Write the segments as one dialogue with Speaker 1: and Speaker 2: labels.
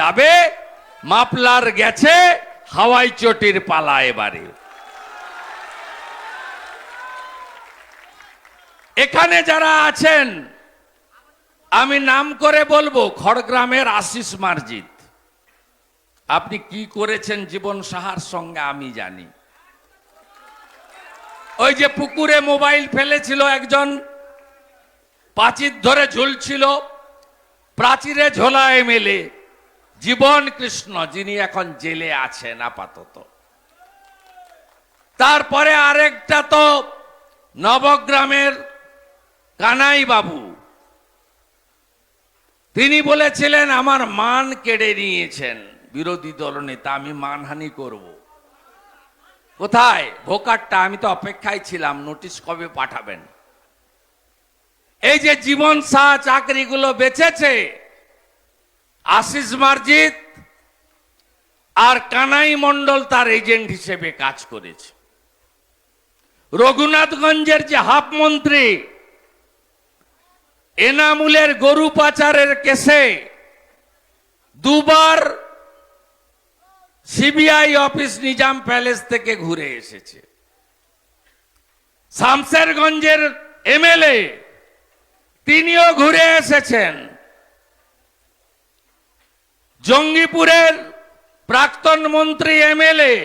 Speaker 1: যাবে, মাফলার গেছে, হাওয়াই চটির পালা এবারে। এখানে যারা আছেন আমি নাম করে বলবো, খড়গ্রামের আশিস মার্জিত, আপনি কি করেছেন জীবন সাহার সঙ্গে আমি জানি। ওই যে পুকুরে মোবাইল ফেলেছিল একজন, প্রাচীর ধরে ঝুলছিল, প্রাচীরে ঝোলা এমএলএ জীবন কৃষ্ণ, যিনি এখন জেলে আছেন আপাতত। তারপরে আরেকটা তো নবগ্রামের কানাই বাবু, তিনি বলেছিলেন আমার মান কেড়ে নিয়েছেন বিরোধী দলনেতা, আমি মানহানি করব। কোথায় ভোকারটা? আমি তো অপেক্ষায় ছিলাম, নোটিশ কবে পাঠাবেন। এই যে জীবন শাহ চাকরিগুলো বেচেছে, আশিস মার্জিত আর কানাই মণ্ডল তার এজেন্ট হিসেবে কাজ করেছে। রঘুনাথগঞ্জের যে হাফ মন্ত্রী এনামুলের গরু পাচারের কেসে দুবার সিবিআই অফিস নিজাম প্যালেস থেকে ঘুরে এসেছে। শামশেরগঞ্জের এমএলএ তিনিও ঘুরে এসেছেন। জঙ্গিপুরের প্রাক্তন মন্ত্রী এমএলএ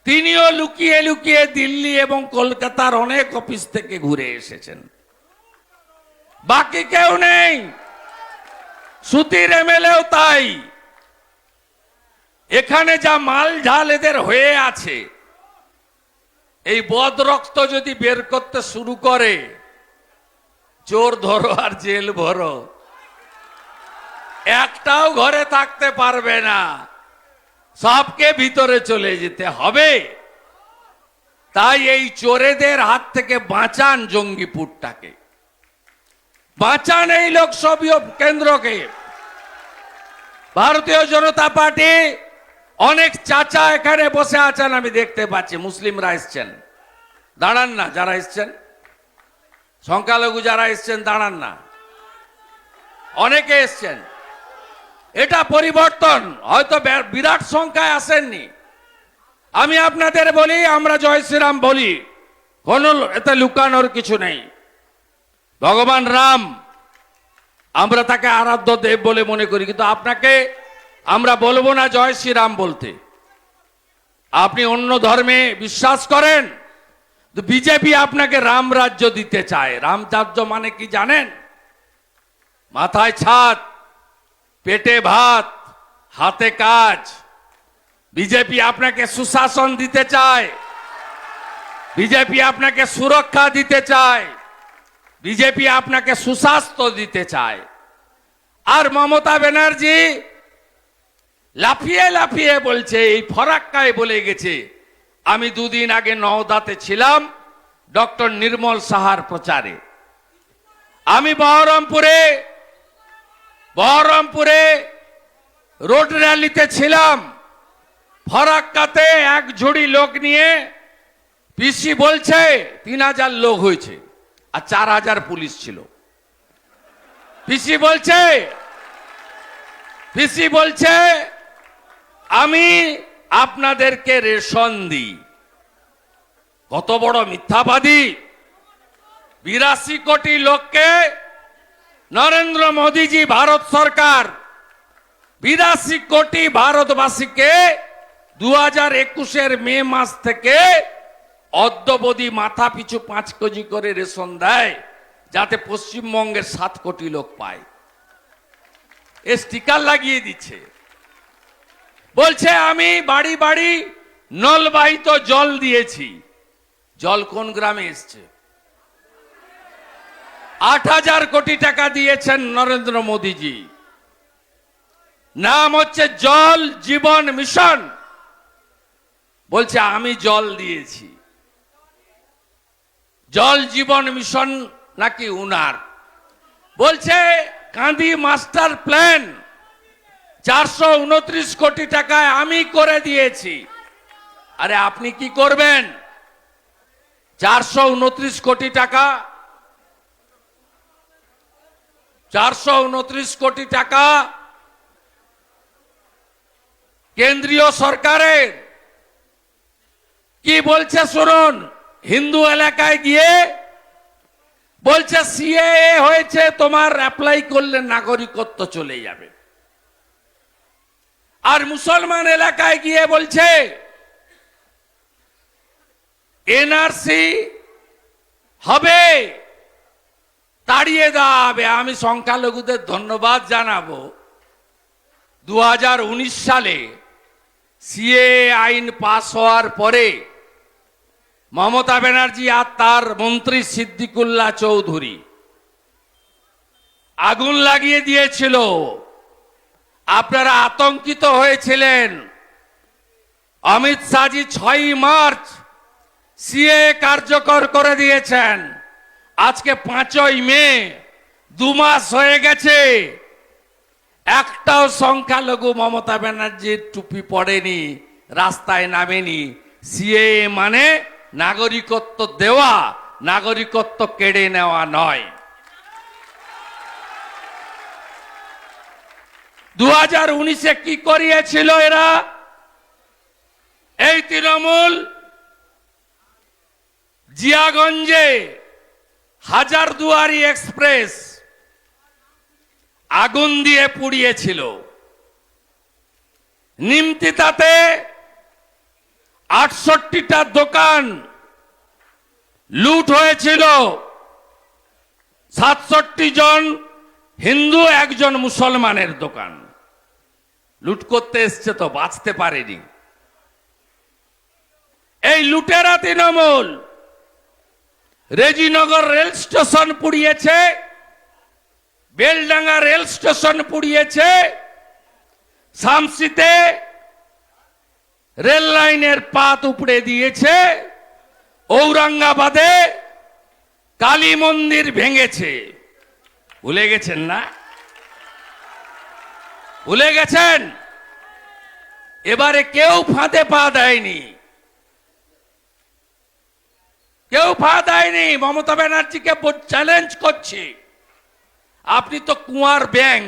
Speaker 1: তিনিও লুকিয়ে লুকিয়ে দিল্লি এবং কলকাতার অনেক অফিস থেকে ঘুরে এসেছেন। বাকি কেউ নেই। সুতির এমএলএও তাই। এখানে যা মাল ঝাল এদের হয়ে আছে, এই বদরক্ত যদি বের করতে শুরু করে, চোর ধরো আর জেল ভরো, একটাও ঘরে থাকতে পারবে না, সবকে ভিতরে চলে যেতে হবে। তাই এই চোরেদের হাত থেকে বাঁচান জঙ্গিপুরটাকে, বাঁচান এই লোকসভা কেন্দ্রকে। ভারতীয় জনতা পার্টি অনেক চাচা এখানে বসে আছেন, আমি দেখতে পাচ্ছি। মুসলিমরা এসছেন, দাঁড়ান না। যারা এসছেন সংখ্যালঘু যারা এসছেন দাঁড়ান না। অনেকে এসছেন, এটা পরিবর্তন। হয়তো বিরাট সংখ্যায় আসেননি। আমি আপনাদের বলি, আমরা জয় শ্রীরাম বলি, কোন এতে লুকানোর কিছু নেই। ভগবান রাম, আমরা তাকে আরাধ্য দেব বলে মনে করি, কিন্তু আপনাকে আমরা বলবো না জয় শ্রীরাম বলতে। আপনি অন্য ধর্মে বিশ্বাস করেন, বিজেপি আপনাকে রাম রাজ্য দিতে চায়। রাম রাজ্য মানে কি জানেন? মাথায় ছাদ, পেটে ভাত, হাতে কাজ। বিজেপি আপনাকে সুশাসন দিতে চায়, বিজেপি আপনাকে সুরক্ষা দিতে চায়, বিজেপি আপনাকে সুস্বাস্থ্য দিতে চায়। আর মমতা ব্যানার্জি লাফিয়ে লাফিয়ে বলছে, এই ফরাক্কায় বলে গেছে। আমি দুদিন আগে নওদাতে ছিলাম ডক্টর নির্মল সাহার প্রচারে। আমি বহরমপুরে রোড র্যালিতে ছিলাম। ফরাক্কাতে এক ঝুড়ি লোক নিয়ে পিসি বলছে 3000 লোক হয়েছে আর 4000 পুলিশ ছিল। পিসি বলছে আমি আপনাদেরকে রেশন দিই। কত বড় মিথ্যাবাদী! 82 কোটি লোককে নরেন্দ্র মোদীজি, ভারত সরকার 82 কোটি ভারতবাসীকে 2021 মে মাস থেকে অদ্যবধি মাথা পিছু 5 কেজি করে রেশন দেয়, যাতে পশ্চিমবঙ্গের 7 কোটি লোক পায়। এ স্টিকার লাগিয়ে দিচ্ছে। বলছে আমি বাড়ি বাড়ি নলবাহিত জল দিয়েছি। জল কোন গ্রামে এসছে? 8000 কোটি টাকা দিয়েছেন নরেন্দ্র মোদীজি। নাম হচ্ছে জল জীবন মিশন। বলছে আমি জল দিয়েছি। জল জীবন মিশন নাকি উনার। বলছে কাঁদি মাস্টার প্ল্যান 429 কোটি টাকায় আমি করে দিয়েছি। আরে আপনি কি করবেন? 429 কোটি টাকা, 429 কোটি টাকা কেন্দ্রীয় সরকারের কি বলছে শুনুন। হিন্দু এলাকায় গিয়ে বলছে সিএএ হয়েছে, তোমার অ্যাপ্লাই করলে নাগরিকত্ব চলে যাবে। আর মুসলমান এলাকায় গিয়ে বলছে এনআরসি হবে, তাড়িয়ে দেওয়া হবে। আমি সংখ্যালঘুদের ধন্যবাদ জানাবো, 2019 সালে সিএএ আইন পাস হওয়ার পরে মমতা ব্যানার্জি আর তার মন্ত্রী সিদ্দিকুল্লাহ চৌধুরী আগুন লাগিয়ে দিয়েছিল। আপনারা আতঙ্কিত হয়েছিলেন। অমিত শাহজি 6 মার্চ সিএএ কার্যকর করে দিয়েছেন। আজকে 5ই মে, 2 মাস হয়ে গেছে, একটাও সংখ্যালঘু মমতা ব্যানার্জির টুপি পড়েনি, রাস্তায় নামেনি। সিএএ মানে নাগরিকত্ব দেওয়া, নাগরিকত্ব কেড়ে নেওয়া নয়। 2019-এ কি করিয়েছিল এরা? এই তৃণমূল জিয়াগঞ্জে হাজারদুয়ারি এক্সপ্রেস আগুন দিয়ে পুড়িয়েছিল। নিমতিতাতে 68টা দোকান লুট হয়েছিল। 67 জন হিন্দু, 1 জন মুসলমানের দোকান লুট করতে এসছে, তো বাঁচতে পারেনি। এই লুটেরা তৃণমূল রেজিনগর রেল স্টেশন পুড়িয়েছে, বেলডাঙ্গা রেল স্টেশন পুড়িয়েছে, শামসিতে রেল লাইনের পাত উপড়ে দিয়েছে, ঔরঙ্গাবাদে কালী মন্দির ভেঙেছে। ভুলে গেছেন না? ভুলে গেছেন? এবারে কেউ ফাঁদে পা দেয়নি, কেউ পা দেয়নি। মমতা ব্যানার্জিকে চ্যালেঞ্জ করছি, আপনি তো কুয়ার ব্যাং,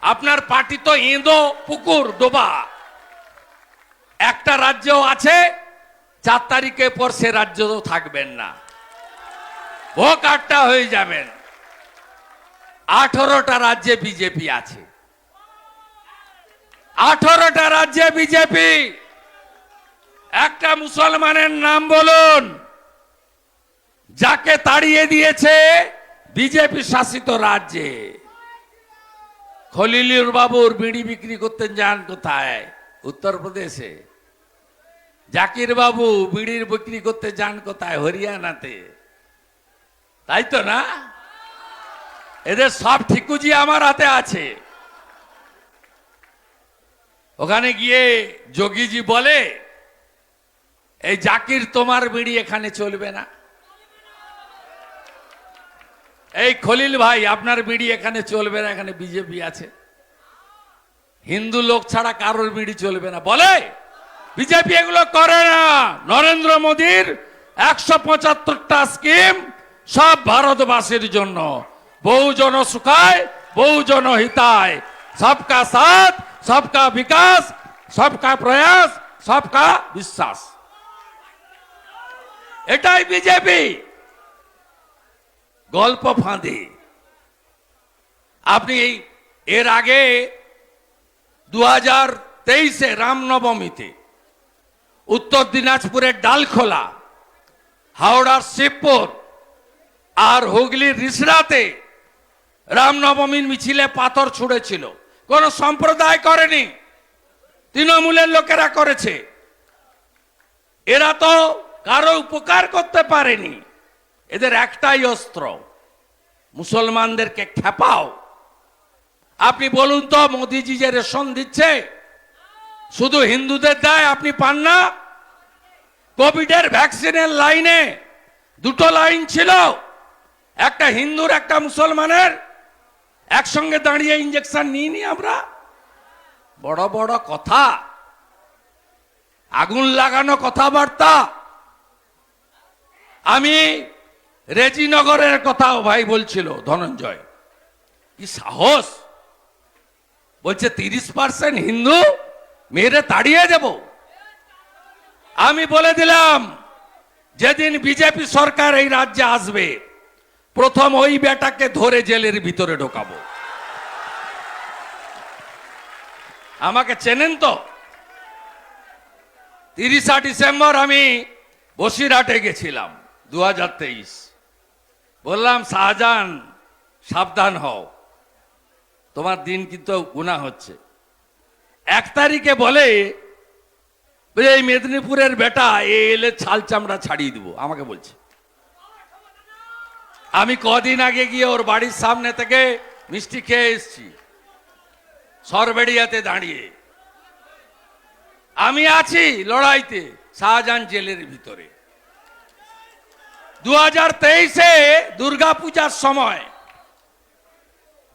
Speaker 1: আপনার পার্টি তো এঁদো পুকুর ডোবা। একটা রাজ্য আছে, 4 তারিখের পর সে রাজ্য তো থাকবেন না, ভোট আটটা হয়ে যাবেন। 18টা রাজ্যে বিজেপি আছে, 18টা রাজ্যে বিজেপি। একটা মুসলমানের নাম বলুন যাকে তাড়িয়ে দিয়েছে বিজেপি শাসিত রাজ্যে। খলিলুর বাবুর বিড়ি বিক্রি করতেন, যান কোথায়? উত্তরপ্রদেশে। জাকির বাবু বিড়ির বিক্রি করতে যান কোথায়? হরিয়ানাতে। তাই তো না? এদের সব ঠিকুজি আমার হাতে আছে। ওখানে গিয়ে যোগীজি বলে, এই জাকির তোমার বিড়ি এখানে চলবে না। এই খলিল ভাই আপনার বিড়ি এখানে চলবে না, এখানে বিজেপি আছে। হিন্দু লোক ছাড়া কারোর বিড়ি চলবে না বলে। বিজেপি এগুলো করে না। নরেন্দ্র মোদীর 175টা স্কিম সব ভারতবাসীর জন্য। বহুজন সুখায়, বহুজন হিতায়, সবকা সাথ, সবকা বিকাশ, সবকা প্রয়াস, সবকা বিশ্বাস। এটাই বিজেপি। গল্প ফাঁদে। আপনি এর আগে 2023-এ রামনবমীতে উত্তর দিনাজপুরের ডালখোলা, হাওড়ার শিবপুর আর হুগলির রিসরাতে রামনবমীর মিছিলে পাথর ছুঁড়েছিল। কোন সম্প্রদায় করেনি, তৃণমূলের লোকেরা করেছে। এরা তো কারো উপকার করতে পারেনি। এদের একটাই অস্ত্র, মুসলমানদেরকে খেপাও। আপনি বলুন তো, মোদিজি যে রেশন দিচ্ছে শুধু হিন্দুদের দেয়, আপনি পান না? কোভিডের ভ্যাকসিনের লাইনে 2টো লাইন ছিল, একটা হিন্দুর একটা মুসলমানের। একসঙ্গে দাঁড়িয়ে ইঞ্জেকশন নিইনি আমরা। বড় বড় কথা, আগুন লাগানো কথাবার্তা। আমি রেজিনগরের কথা ভাই বলছিল ধনঞ্জয়, কি সাহস! বলছে 30% হিন্দু মেরে তাড়িয়ে দেব। আমি বলে দিলাম, যেদিন বিজেপি সরকার এই রাজ্যে আসবে, প্রথম ওই বেটাকে ধরে জেলের ভিতরে ঢোকাবো। আমাকে চেনেন তো? 30 ডিসেম্বর আমি বসিরহাটে গেছিলাম 2023। বললাম, শাহজাহান সাবধান হও, তোমার দিন কিন্তু গুনাহ হচ্ছে। 1 তারিখে বলে এই মেদিনীপুরের বেটা এলে ছাল চামড়া ছাড়িয়ে দিব, আমাকে বলছে। আমি কদিন আগে গিয়ে ওর বাড়ির সামনে থেকে মিষ্টি খেয়ে এসছি, সরবেড়িয়াতে দাঁড়িয়ে। আমি আছি লড়াইতে, শাহজাহান জেলের ভিতরে। 2023-এ দুর্গাপূজার সময়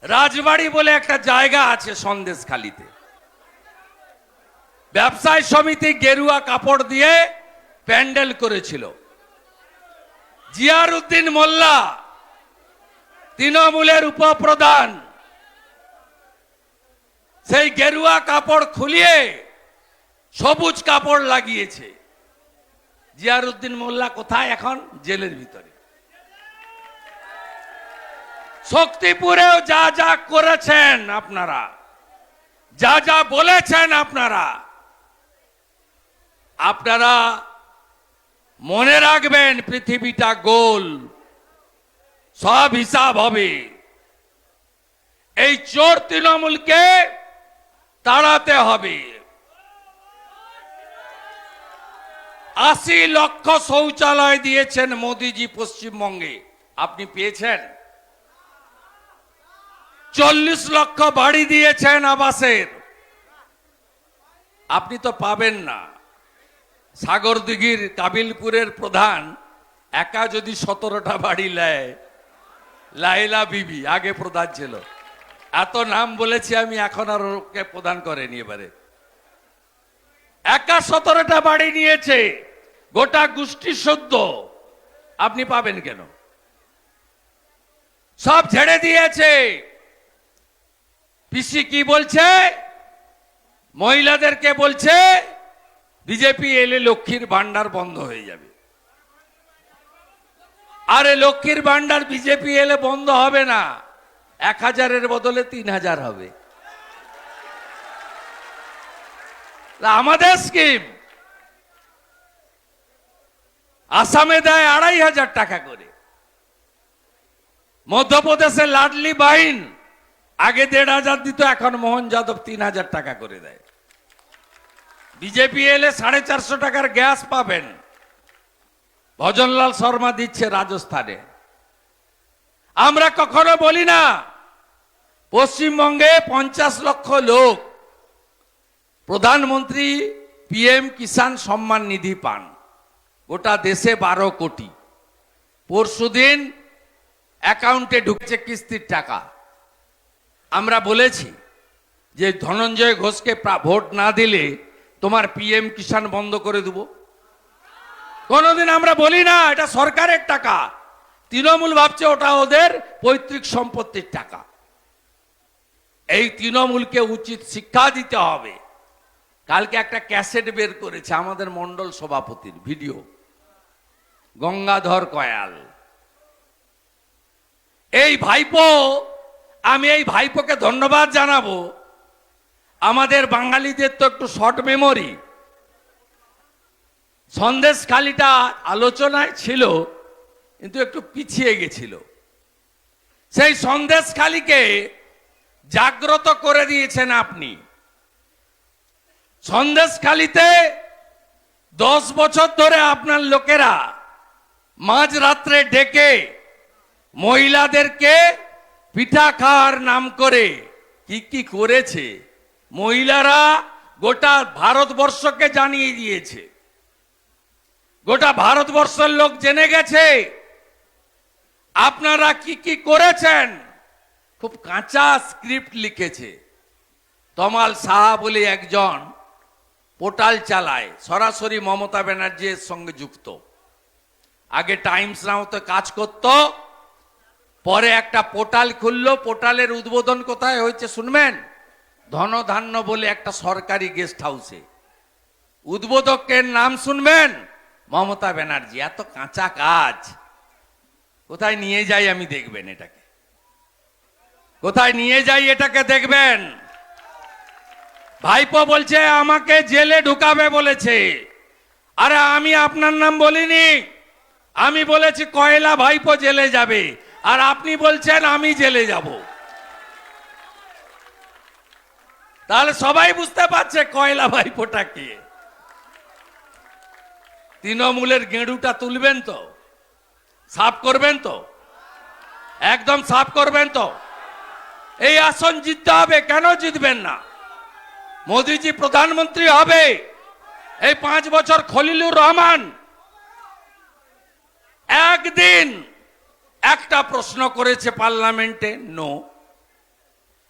Speaker 1: রাজবাড়ি বলে একটা জায়গা আছে সন্দেশখালীতে, ব্যবসায়ী সমিতি গেরুয়া কাপড় দিয়ে প্যান্ডেল করেছিল। জিয়ার উদ্দিন মোল্লা, তৃণমূলের উপপ্রধান, সেই গেরুয়া কাপড় খুলিয়ে সবুজ কাপড় লাগিয়েছে। জিয়ার উদ্দিন মোল্লা কোথায় এখন? জেলের ভিতরে। শক্তিপুরেও যা যা করেছেন আপনারা, যা যা বলেছেন আপনারা, আপনারা মনে রাখবেন, পৃথিবীটা গোল, সব হিসাব হবে। এই চোর তৃণমূলকে তাড়াতে হবে। 80 লক্ষ শৌচালয় দিয়েছেন মোদিজি পশ্চিমবঙ্গে, আপনি পেয়েছেন? 40 লক্ষ বাড়ি দিয়েছেন আবাসের, আপনি তো পাবেন না। সাগরদিঘির কাবিলপুরের প্রধান একা যদি 17টা বাড়ি নেয়, লাইলা বিবি আগে প্রধান ছিল, এত নাম বলেছি আমি, এখন আর ওকে প্রধান করেনি। এবারে একা 17টা বাড়ি নিয়েছে, গোটা গোষ্ঠী শুদ্ধ, আপনি পাবেন কেন? সব ঝেড়ে দিয়েছে। পিসি কি বলছে? মহিলাদেরকে বলছে বিজেপি এলে লক্ষ্মীর ভান্ডার বন্ধ হয়ে যাবে। আরে লক্ষ্মীর ভান্ডার বিজেপি এলে বন্ধ হবে না, 1000-এর বদলে 3000 হবে। আমাদের স্কিম আসামে দেয় 2500 টাকা করে, মধ্যপ্রদেশে লাডলি বাহিন আগে 1500 দিত, এখন মোহন যাদব 3000 টাকা করে দেয়। বিজেপি এলে 450 টাকার গ্যাস পাবেন, ভজনলাল শর্মা দিচ্ছে রাজস্থানে। আমরা কখনো বলি না পশ্চিমবঙ্গে 50 লক্ষ লোক প্রধানমন্ত্রী পিএম কিষাণ সম্মান নিধি পান, গোটা দেশে 12 কোটি। পরশুদিন অ্যাকাউন্টে ঢুকেছে কিস্তির টাকা। আমরা বলেছি যে ধনঞ্জয় ঘোষকে ভোট না দিলে তোমার পিএম কিষাণ বন্ধ করে দেব। কোনোদিন আমরা বলি না এটা সরকারের টাকা, তৃণমূল ভাবছে ওটা ওদের পৈতৃক সম্পত্তির টাকা। এই তৃণমূলকে উচিত শিক্ষা দিতে হবে। কালকে একটা ক্যাসেট বের করেছে আমাদের মন্ডল সভাপতির ভিডিও, গঙ্গাধর কয়াল। এই ভাইপো, আমি এই ভাইপোকে ধন্যবাদ জানাবো। আমাদের বাঙালিদের তো একটু শর্ট মেমোরি। সন্দেশখালিটা আলোচনায় ছিল কিন্তু একটু পিছিয়ে গেছিল। সেই সন্দেশখালিকে জাগ্রত করে দিয়েছেন আপনি। সন্দেশখালিতে 10 বছর ধরে আপনার লোকেরা মাঝরাত্রে ডেকে মহিলাদেরকে পিঠা খাওয়ার নাম করে কি কি করেছে, মহিলারা গোটা ভারতবর্ষকে জানিয়ে দিয়েছে। গোটা ভারতবর্ষের লোক জেনে গেছে আপনারা কি কি করেছেন। খুব কাঁচা স্ক্রিপ্ট লিখেছে। তমাল সাহা বলে একজন পোর্টাল চালায়, সরাসরি মমতা ব্যানার্জির সঙ্গে যুক্ত। আগে টাইমস নাওতে কাজ করত, পরে একটা পোর্টাল খুললো। পোর্টালের উদ্বোধন কোথায় হয়েছে শুনবেন? ধনধান্য বলে একটা সরকারি গেস্ট হাউসে উদ্বোধকের নাম শুনবেন মমতা ব্যানার্জি। এত কাঁচা কাজ, কোথায় নিয়ে যাই আমি দেখবেন এটাকে, কোথায় নিয়ে যাই এটাকে দেখবেন। ভাইপো বলছে আমাকে জেলে ঢুকাবে বলেছে। আরে আমি আপনার নাম বলিনি, আমি বলেছি কয়লা ভাইপো জেলে যাবে, আর আপনি বলছেন আমি জেলে যাব। তাহলে সবাই বুঝতে পারছে কয়লা ভাইপোটা কে। তৃণমূলের গেঁড়ুটা তুলবেন তো, সাফ করবেন তো, একদম সাফ করবেন তো। এই আসন জিততে হবে, কেন জিতবেন না? মোদিজি প্রধানমন্ত্রী হবে। এই 5 বছর খলিলুর রহমান একদিন একটা প্রশ্ন করেছে পার্লামেন্টে? নো।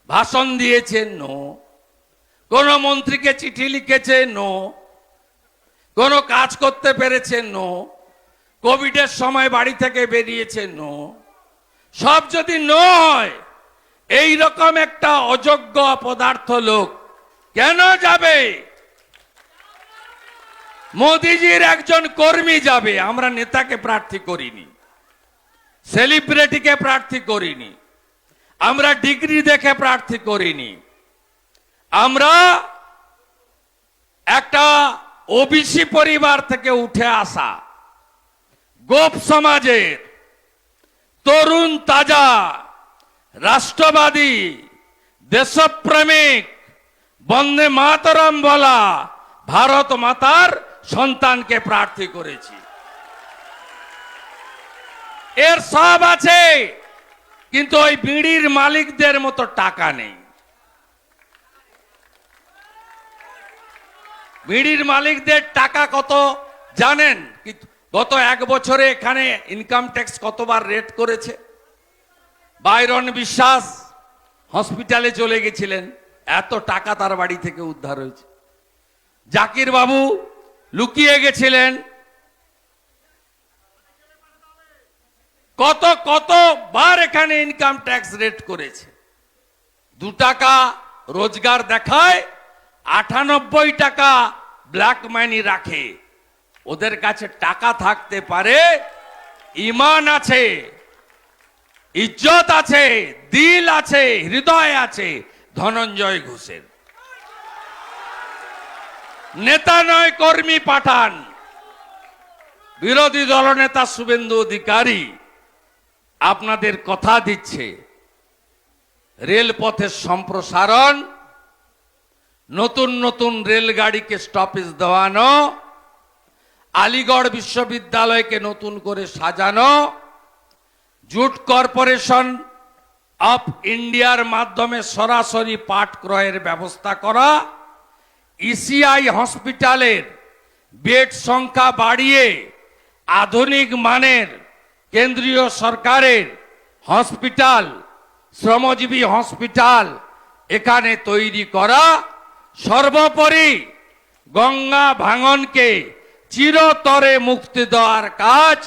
Speaker 1: ভাষণ দিয়েছে? নো। কোন মন্ত্রীকে চিঠি লিখেছে? নো। কোন কাজ করতে পেরেছে? নো। কোভিডের সময় বাড়ি থেকে বেরিয়েছে? নো। সব যদি নো হয়, এই রকম একটা অযোগ্য অপদার্থ লোক কেন যাবে? মোদিজির একজন কর্মী যাবে। আমরা নেতাকে প্রার্থী করিনি, সেলিব্রিটিকে প্রার্থী করিনি, আমরা ডিগ্রি দেখে প্রার্থী করিনি। আমরা একটা ওবিসি পরিবার থেকে উঠে আসা, গোপ সমাজের তরুণ তাজা রাষ্ট্রবাদী দেশপ্রেমিক বন্দে মাতরম বলা ভারত মাতার সন্তানকে প্রার্থী করেছি। এর সব আছে, কিন্তু ওই বিড়ির মালিকদের মতো টাকা নেই। বিড়ির মালিকদের টাকা কত জানেন? গত 1 বছরে এখানে ইনকাম ট্যাক্স কতবার রেট করেছে? বাইরন বিশ্বাস হসপিটালে চলে গেছিলেন, এত টাকা তার বাড়ি থেকে উদ্ধার হয়েছে। জাকির বাবু লুকিয়ে গেছিলেন, কতবার এখানে ইনকাম ট্যাক্স রেট করেছে। 2 টাকা রোজগার দেখায়, 98 টাকা ব্ল্যাক মানি রাখে। ওদের কাছে টাকা থাকতে পারে, ঈমান আছে, ইজ্জত আছে, দিল আছে, হৃদয় আছে ধনঞ্জয় ঘোষের। নেতা নয়, কর্মী পাঠান। বিরোধী দলনেতা শুভেন্দু অধিকারী আপনাদের কথা দিচ্ছে, রেলপথের সম্প্রসারণ, নতুন নতুন রেলগাড়িকে স্টপেজ দেওয়ানো, আলিগড় বিশ্ববিদ্যালয়কে নতুন করে সাজানো, জুট কর্পোরেশন অফ ইন্ডিয়ার মাধ্যমে সরাসরি পাট ক্রয়ের ব্যবস্থা করা, ইসিআই হসপিটালের বেড সংখ্যা বাড়িয়ে আধুনিক মানের কেন্দ্রীয় সরকারের হসপিটাল, শ্রমজীবী হসপিটাল এখানে তৈরি করা, সর্বোপরি গঙ্গা ভাঙনকে চিরতরে মুক্তি দেওয়ার কাজ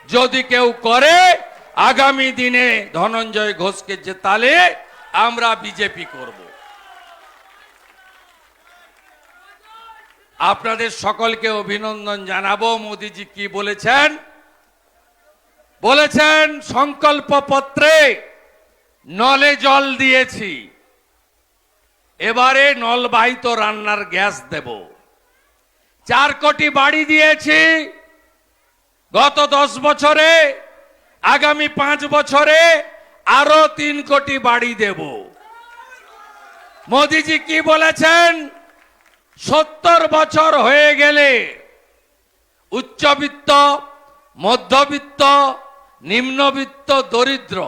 Speaker 1: যদি কেউ করে, আগামী দিনে ধনঞ্জয় ঘোষকে জেতালে আমরা বিজেপি করব। আপনাদের সকলকে অভিনন্দন জানাবো। মোদিজি কি বলেছেন? বলেছেন সংকল্প পত্রে নলে জল দিয়েছি, এবারে নলবাহিত রান্নার গ্যাস দেব। 4 কোটি বাড়ি দিয়েছি গত 10 বছরে, আগামী 5 বছরে আরো 3 কোটি বাড়ি দেব। মোদিজি কি বলেছেন? 70 বছর হয়ে গেলে উচ্চবিত্ত, মধ্যবিত্ত, নিম্নবিত্ত, দরিদ্র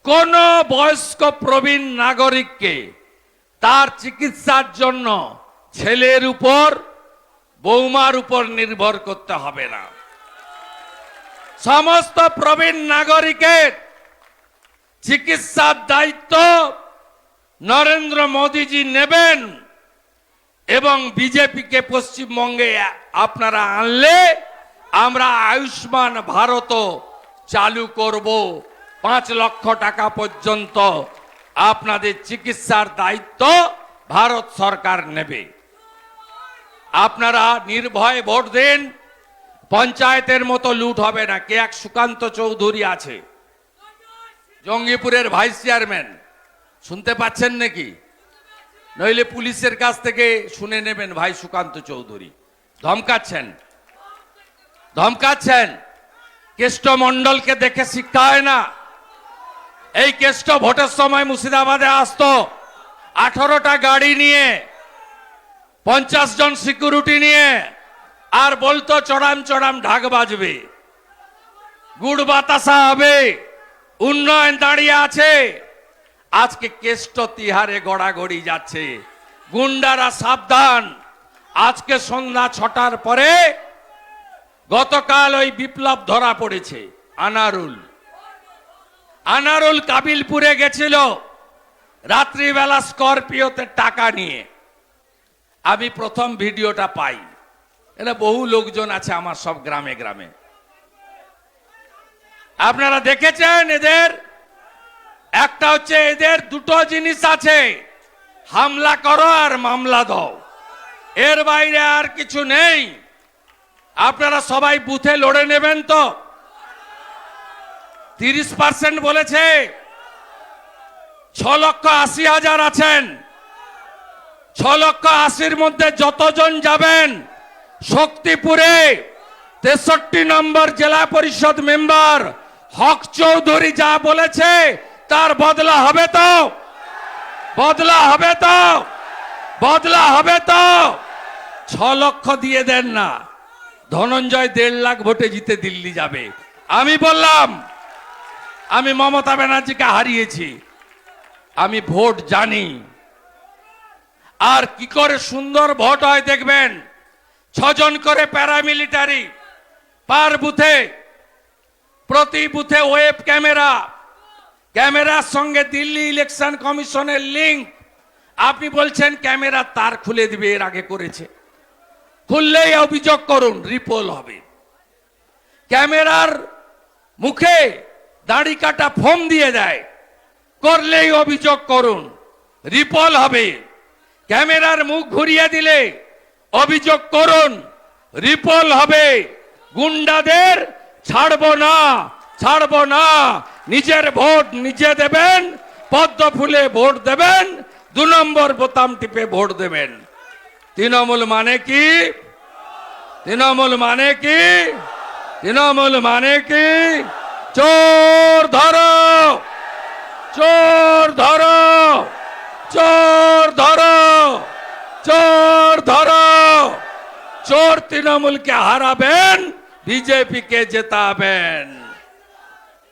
Speaker 1: কোন বয়স্ক প্রবীণ নাগরিককে তার চিকিৎসার জন্য ছেলের উপর, বৌমার উপর নির্ভর করতে হবে না। সমস্ত প্রবীণ নাগরিকের চিকিৎসার দায়িত্ব নরেন্দ্র মোদীজি নেবেন, এবং বিজেপিকে পশ্চিমবঙ্গে আপনারা আনলে আমরা আয়ুষ্মান ভারত চালু করব। 5 লক্ষ টাকা পর্যন্ত আপনাদের চিকিৎসার দায়িত্ব ভারত সরকার নেবে। আপনারা নির্ভয়ে ভোট দিন, পঞ্চায়েতের মতো লুট হবে না। কে এক সুকান্ত চৌধুরী আছে, জঙ্গিপুরের ভাইস চেয়ারম্যান, শুনতে পাচ্ছেন নাকি? নইলে পুলিশের কাছ থেকে শুনে নেবেন। ভাই সুকান্ত চৌধুরী ধমকাচ্ছেন, ধমকাচ্ছেন। কেষ্ট মণ্ডলকে দেখে শিক্ষা হয় না? এই কেষ্ট ভোটের সময় মুর্শিদাবাদে আসতো 18টা গাড়ি নিয়ে, 50 জন সিকিউরিটি নিয়ে, আর বলতো চড়াম চড়াম ঢাক বাজবে, গুড় বাতাসা হবে, উন্নয়ন দাঁড়িয়ে আছে। আজকে কেষ্ট তিহারে গড়াগড়ি যাচ্ছে। গুন্ডারা সাবধান। আজকে সন্ধ্যা 6টার পরে গতকাল ওই বিপ্লব ধরা পড়েছে। আনারুল কাবিলপুরে গেছিল রাত্রিবেলা স্করপিওতে টাকা নিয়ে। আমি প্রথম ভিডিওটা পাই। এরা বহু লোকজন আছে আমার সব গ্রামে গ্রামে। আপনারা দেখেছেন এদের? একটা হচ্ছে এদের দুটো জিনিস আছে, হামলা করো আর মামলা দাও, এর বাইরে আর কিছু নেই। আপনারা সবাই বুথে লড়ে নেবেন তো? 30% বলেছে। 6,80,000 আছেন। 6,80,000 মধ্যে যতজন যাবেন, শক্তিপুরে 63 নম্বর জেলা পরিষদ মেম্বার হক চৌধুরী যা বলেছে তার বদলা হবে তো? বদলা হবে তো? বদলা হবে তো? 6 লক্ষ দিয়ে দেন না, ধনঞ্জয় 1.5 লাখ ভোটে জিতে দিল্লি যাবে। আমি বললাম, আমি মমতা ব্যানার্জিকে হারিয়েছি, আমি ভোট জানি। আর কি করে সুন্দর ভোট হয় দেখবেন। 6 জন করে প্যারামিলিটারি পার বুথে, প্রতি বুথে ওয়েব ক্যামেরা, ক্যামেরার সঙ্গে দিল্লি ইলেকশন কমিশনের লিংক। আপনি বলছেন ক্যামেরা তার খুলে দিবে, এর আগে করেছে। খুললেই অভিযোগ করুন, রিপোল হবে। ক্যামেরার মুখে দাড়ি কাটা ফোম দিয়ে দেয়, করলেই অভিযোগ করুন, রিপোল হবে। ক্যামেরার মুখ ঘুরিয়ে দিলে অভিযোগ করুন, রিপোল হবে। গুন্ডাদের ছাড়বো না, ছাড়বো না। নিজের ভোট নিজে দেবেন, পদ্ম ফুলে ভোট দেবেন, 2 নম্বর বোতাম টিপে ভোট দেবেন। তৃণমূল মানে কি? তৃণমূল মানে কি? তৃণমূল মানে কি? চোর ধরো, চোর ধরো, চোর ধরো, চোর ধরো। চোর তৃণমূলকে হারাবেন, বিজেপিকে জেতাবেন।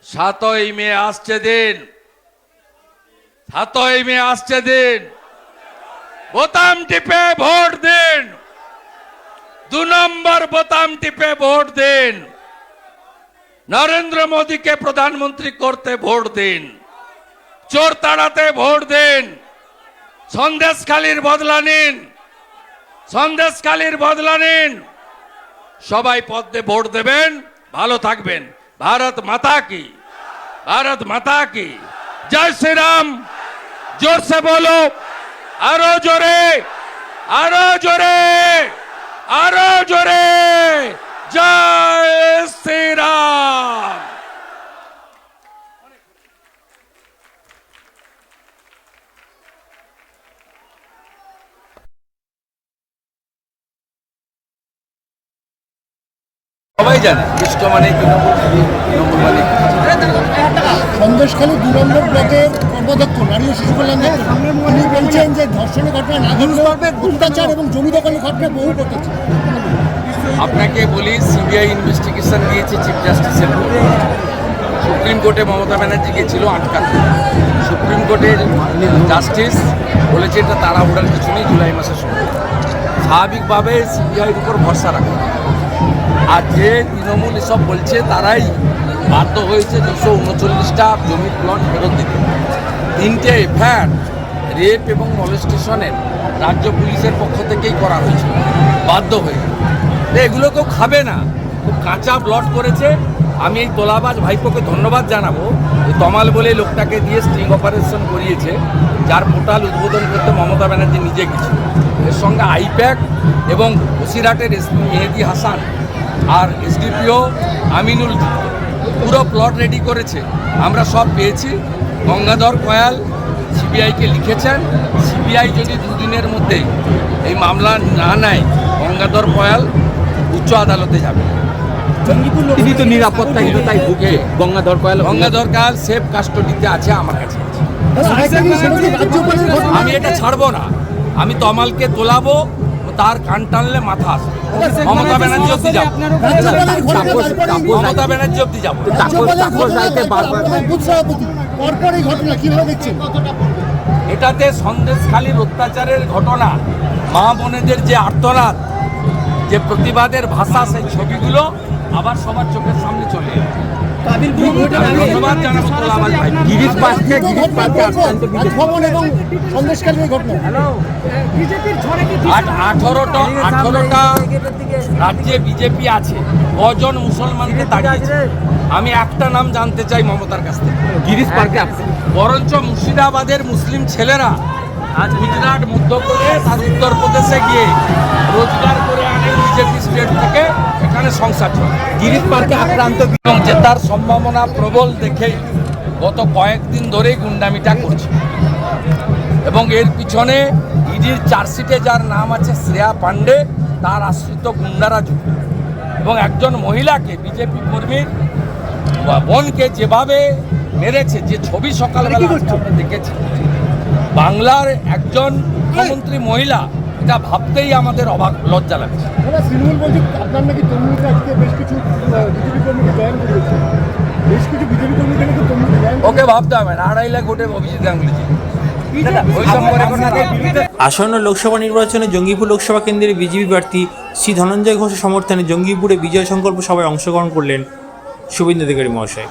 Speaker 1: 7ই মে আসছে দিন, 7ই মে আসছে দিন। বোতাম টিপে ভোট দিন, 2 নম্বর বোতাম টিপে ভোট দিন। নরেন্দ্র মোদীকে প্রধানমন্ত্রী করতে ভোট দিন, চোর তাড়াতে ভোট দিন। সন্দেশখালীর বদলা নিন, সন্দেশখালীর বদলা নিন। সবাই পদ্মে ভোট দেবেন, ভালো থাকবেন। ভারত মাতা কি, ভারত মাতা কি। জয় শ্রী রাম। জোর সে বলো, আরো জোরে, আরো জোরে, আরো জোরে। জয় শ্রী রাম।
Speaker 2: সবাই জানে কৃষ্ণ মানে তৃণমূল, তৃণমূল মানে
Speaker 3: সন্দেশখালী 2 নম্বর ব্লকের কর্মাধ্যক্ষ নারী ও শিশু কল্যাণ দপ্তর, উনি বলছেন যে ধর্ষণের ঘটনা না ঘটলেও অত্যাচার এবং জমি দখলের ঘটনা বহু ঘটেছে।
Speaker 2: আপনাকে বলি, সিবিআই ইনভেস্টিগেশন দিয়েছে চিফ জাস্টিসের কোর্টে। সুপ্রিম কোর্টে মমতা ব্যানার্জি গিয়েছিল আটকাতে। সুপ্রিম কোর্টের জাস্টিস বলেছে এটা তাড়াহুড়ার কিছু নেই, জুলাই মাসের সময়। স্বাভাবিকভাবে সিবিআইয়ের উপর ভরসা রাখে। আর যে তৃণমূল এসব বলছে তারাই বাধ্য হয়েছে 239টা জমির প্লট ফেরত দিতে। 3টে এফআইআর রেপ এবং মলেস্টেশনের রাজ্য পুলিশের পক্ষ থেকেই করা হয়েছে, বাধ্য হয়ে। এগুলো কেউ খাবে না, খুব কাঁচা প্লট করেছে। আমি এই তোলাবাজ ভাইপোকে ধন্যবাদ জানাবো, তমাল বলে লোকটাকে দিয়ে স্টিং অপারেশন করিয়েছে। যার পোর্টাল উদ্বোধন করতে মমতা ব্যানার্জি নিজে গেছিল। এর সঙ্গে আইপ্যাক এবং বসিরহাটের এসপি মেহেদি হাসান আর এসডিপিও আমিনুল পুরো প্লট রেডি করেছে। আমরা সব পেয়েছি। গঙ্গাধর কয়াল সিবিআইকে লিখেছেন, সিবিআই যদি দুদিনের মধ্যে এই মামলা না নেয় গঙ্গাধর কয়াল উচ্চ আদালতে যাবে।
Speaker 4: তিনি তো নিরাপত্তাহীনতায় ভুগে গঙ্গাধর কয়াল
Speaker 2: সেফ কাস্টডিতে আছে, আমার কাছে আছে। আমি এটা ছাড়বো না, আমি তমালকে তোলাবো, তার কান টানলে মাথা আসবে। মমতা ব্যানার্জি অব্দি যাবো, মমতা ব্যানার্জি অব্দি যাবো। এটাতে সন্দেশখালীর অত্যাচারের ঘটনা, মা বোনেদের যে আর্তনাদ, যে প্রতিবাদের ভাষা, সেই ছবিগুলো আবার সবার চোখের সামনে চলে এলো। ধন্যবাদ জানাবো তোলাবাজ ভাই।
Speaker 4: গিরিশ পার্কে
Speaker 2: আজ 18টা রাজ্যে বিজেপি আছে, কজন মুসলমানকে তাড়িয়েছে? আমি একটা নাম জানতে চাই মমতার কাছ থেকে।
Speaker 4: গিরিশ পার্কে
Speaker 2: বরঞ্চ মুর্শিদাবাদের মুসলিম ছেলেরা আজ গুজরাট, মধ্যপ্রদেশ আর উত্তরপ্রদেশে গিয়ে রোজগার করে আনে বিজেপি স্টেট থেকে, এখানে সংসার চলে।
Speaker 4: গিরিশ পার্কে আক্রান্ত
Speaker 2: এবং জেতার সম্ভাবনা প্রবল দেখে গত কয়েকদিন ধরেই গুন্ডামিটা করছে। এবং এর পিছনে ইডির চার্জশিটে যার নাম আছে শ্রেয়া পাণ্ডে, তার আশ্রিত গুন্ডারা যুক্ত। এবং একজন মহিলাকে, বিজেপি কর্মীর বোনকে যেভাবে মেরেছে, যে ছবি সকালবেলা আমরা দেখেছি, বাংলার একজন মুখ্যমন্ত্রী মহিলা, এটা ভাবতেই আমাদের অবাক, লজ্জা লাগছে।
Speaker 3: তৃণমূল বলছে আপনার নাকি তমলুকে আজকে বেশ কিছু বিজেপি কর্মীকে জয়েন করেছে, বেশ কিছু বিজেপি কর্মীকে নাকি তমলুকে জয়েন।
Speaker 2: ওকে ভাবতে হবে না, 2.5 লাখ ভোটে অভিজিৎ গাঙ্গুলি
Speaker 5: আসন্ন লোকসভা নির্বাচনে জঙ্গিপুর লোকসভা কেন্দ্রের বিজেপি প্রার্থী শ্রী ধনঞ্জয় ঘোষের সমর্থনে জঙ্গিপুরে বিজয় সংকল্প সভায় অংশগ্রহণ করলেন শুভেন্দু অধিকারী মহাশয়।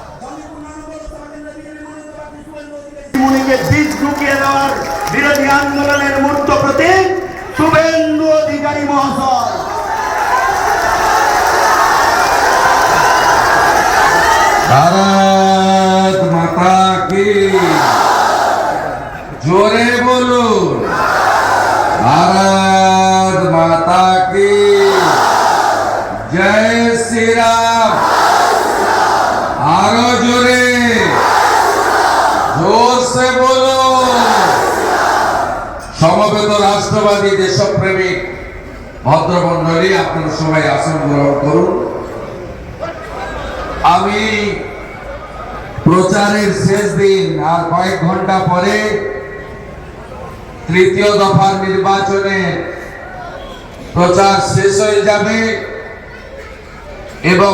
Speaker 6: বীজ ঢুকিয়ে দেওয়ার বিরোধী আন্দোলনের মূর্ত প্রতীক শুভেন্দু অধিকারী মহাশয়।
Speaker 7: भारत माता की जोरे बोलो, भारत माता की जय श्री राम। आरो जोरे, जोर से बोलो। সমবেত রাষ্ট্রবাদী দেশপ্রেমিক ভদ্রমণ্ডলী, আপনারা সবাই আসন গ্রহণ করুন। আমি প্রচারের শেষ দিন, আর কয়েক ঘন্টা পরে তৃতীয় দফার নির্বাচনে প্রচার শেষ হয়ে যাবে এবং